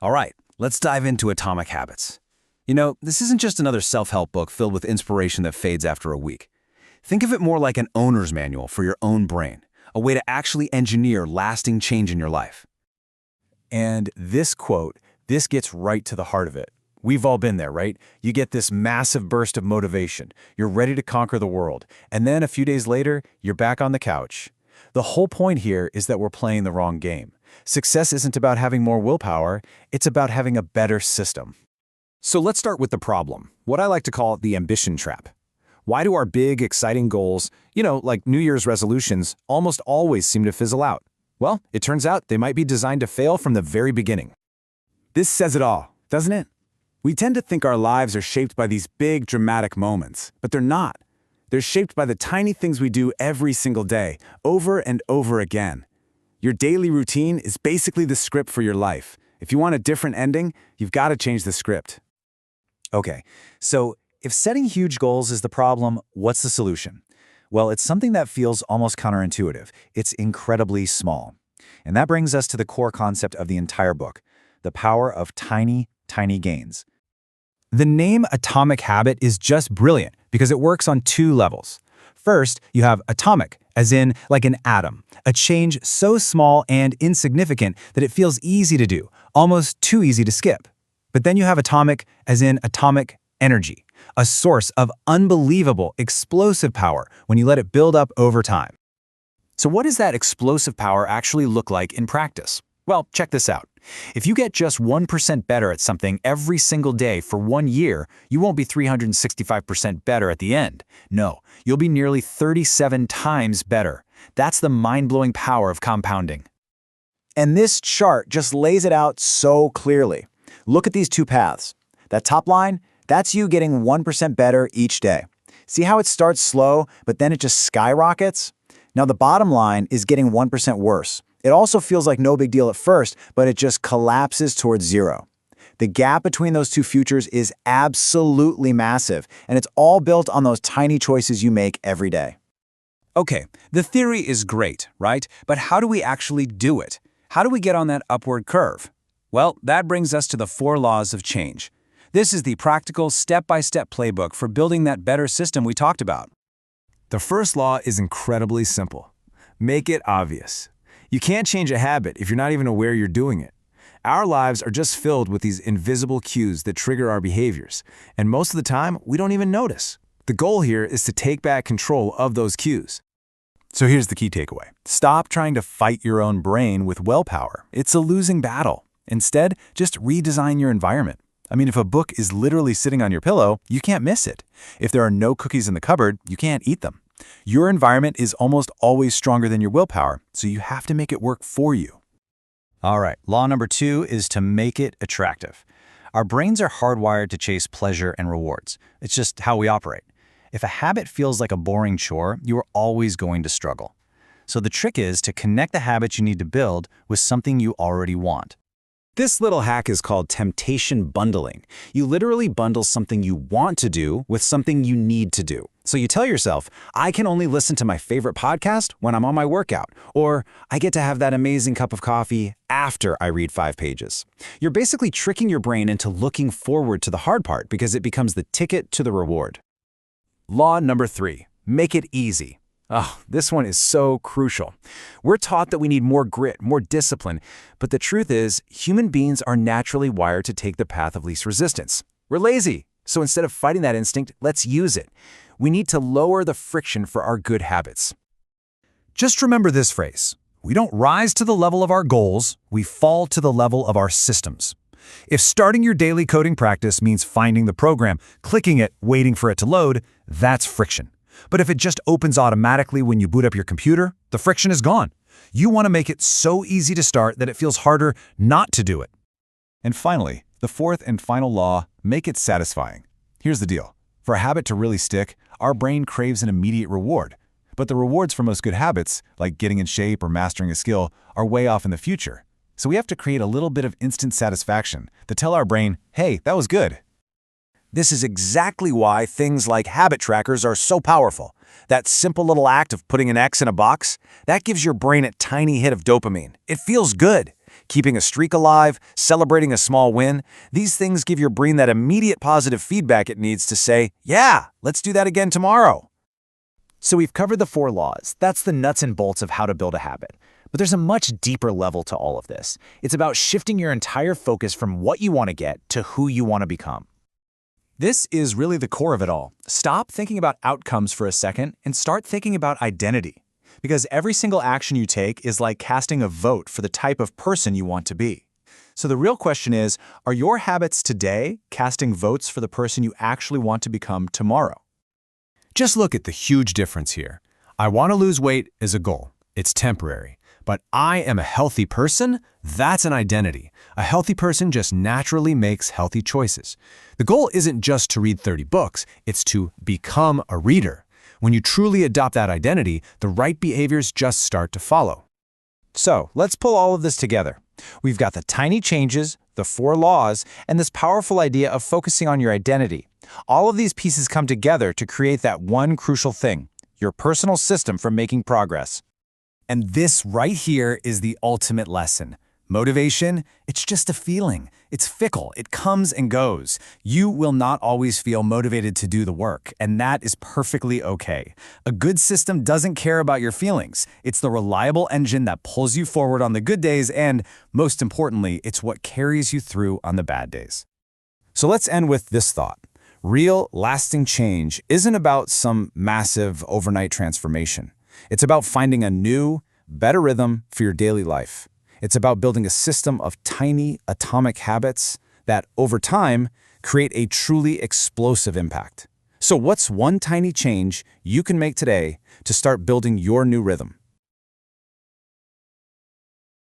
All right, let's dive into Atomic Habits. You know, this isn't just another self-help book filled with inspiration that fades after a week. Think of it more like an owner's manual for your own brain, a way to actually engineer lasting change in your life. And this quote, this gets right to the heart of it. We've all been there, right? You get this massive burst of motivation. You're ready to conquer the world. And then a few days later, you're back on the couch. The whole point here is that we're playing the wrong game. Success isn't about having more willpower. It's about having a better system. So let's start with the problem, what I like to call the ambition trap. Why do our big, exciting goals, like New Year's resolutions, almost always seem to fizzle out? Well, it turns out they might be designed to fail from the very beginning. This says it all, doesn't it? We tend to think our lives are shaped by these big, dramatic moments, but they're not. They're shaped by the tiny things we do every single day, over and over again. Your daily routine is basically the script for your life. If you want a different ending, you've got to change the script. Okay, so if setting huge goals is the problem, what's the solution? Well, it's something that feels almost counterintuitive. It's incredibly small. And that brings us to the core concept of the entire book, the power of tiny, tiny gains. The name Atomic Habit is just brilliant because it works on two levels. First, you have atomic, as in like an atom, a change so small and insignificant that it feels easy to do, almost too easy to skip. But then you have atomic, as in atomic energy, a source of unbelievable, explosive power when you let it build up over time. So what does that explosive power actually look like in practice? Well, check this out. If you get just 1% better at something every single day for 1 year, you won't be 365% better at the end. No, you'll be nearly 37 times better. That's the mind-blowing power of compounding. And this chart just lays it out so clearly. Look at these two paths. That top line, that's you getting 1% better each day. See how it starts slow, but then it just skyrockets? Now the bottom line is getting 1% worse. It also feels like no big deal at first, but it just collapses towards zero. The gap between those two futures is absolutely massive, and it's all built on those tiny choices you make every day. Okay, the theory is great, right? But how do we actually do it? How do we get on that upward curve? Well, that brings us to the 4 laws of change. This is the practical, step-by-step playbook for building that better system we talked about. The first law is incredibly simple. Make it obvious. You can't change a habit if you're not even aware you're doing it. Our lives are just filled with these invisible cues that trigger our behaviors, and most of the time, we don't even notice. The goal here is to take back control of those cues. So here's the key takeaway. Stop trying to fight your own brain with willpower. It's a losing battle. Instead, just redesign your environment. I mean, if a book is literally sitting on your pillow, you can't miss it. If there are no cookies in the cupboard, you can't eat them. Your environment is almost always stronger than your willpower, so you have to make it work for you. All right, law number 2 is to make it attractive. Our brains are hardwired to chase pleasure and rewards. It's just how we operate. If a habit feels like a boring chore, you are always going to struggle. So the trick is to connect the habit you need to build with something you already want. This little hack is called temptation bundling. You literally bundle something you want to do with something you need to do. So you tell yourself, I can only listen to my favorite podcast when I'm on my workout, or I get to have that amazing cup of coffee after I read 5 pages. You're basically tricking your brain into looking forward to the hard part because it becomes the ticket to the reward. Law number 3, make it easy. Oh, this one is so crucial. We're taught that we need more grit, more discipline, but the truth is, human beings are naturally wired to take the path of least resistance. We're lazy, so instead of fighting that instinct, let's use it. We need to lower the friction for our good habits. Just remember this phrase. We don't rise to the level of our goals, we fall to the level of our systems. If starting your daily coding practice means finding the program, clicking it, waiting for it to load, that's friction. But if it just opens automatically when you boot up your computer, the friction is gone. You want to make it so easy to start that it feels harder not to do it. And finally, the 4th and final law, make it satisfying. Here's the deal. For a habit to really stick, our brain craves an immediate reward. But the rewards for most good habits, like getting in shape or mastering a skill, are way off in the future. So we have to create a little bit of instant satisfaction to tell our brain, hey, that was good. This is exactly why things like habit trackers are so powerful. That simple little act of putting an X in a box, that gives your brain a tiny hit of dopamine. It feels good. Keeping a streak alive, celebrating a small win, these things give your brain that immediate positive feedback it needs to say, yeah, let's do that again tomorrow. So we've covered the 4 laws. That's the nuts and bolts of how to build a habit. But there's a much deeper level to all of this. It's about shifting your entire focus from what you want to get to who you want to become. This is really the core of it all. Stop thinking about outcomes for a second and start thinking about identity. Because every single action you take is like casting a vote for the type of person you want to be. So the real question is, are your habits today casting votes for the person you actually want to become tomorrow? Just look at the huge difference here. I want to lose weight is a goal. It's temporary. But I am a healthy person, that's an identity. A healthy person just naturally makes healthy choices. The goal isn't just to read 30 books, it's to become a reader. When you truly adopt that identity, the right behaviors just start to follow. So, let's pull all of this together. We've got the tiny changes, the 4 laws, and this powerful idea of focusing on your identity. All of these pieces come together to create that one crucial thing, your personal system for making progress. And this right here is the ultimate lesson. Motivation, it's just a feeling. It's fickle. It comes and goes. You will not always feel motivated to do the work, and that is perfectly okay. A good system doesn't care about your feelings. It's the reliable engine that pulls you forward on the good days, and most importantly, it's what carries you through on the bad days. So let's end with this thought. Real, lasting change isn't about some massive overnight transformation. It's about finding a new, better rhythm for your daily life. It's about building a system of tiny, atomic habits that, over time, create a truly explosive impact. So what's one tiny change you can make today to start building your new rhythm?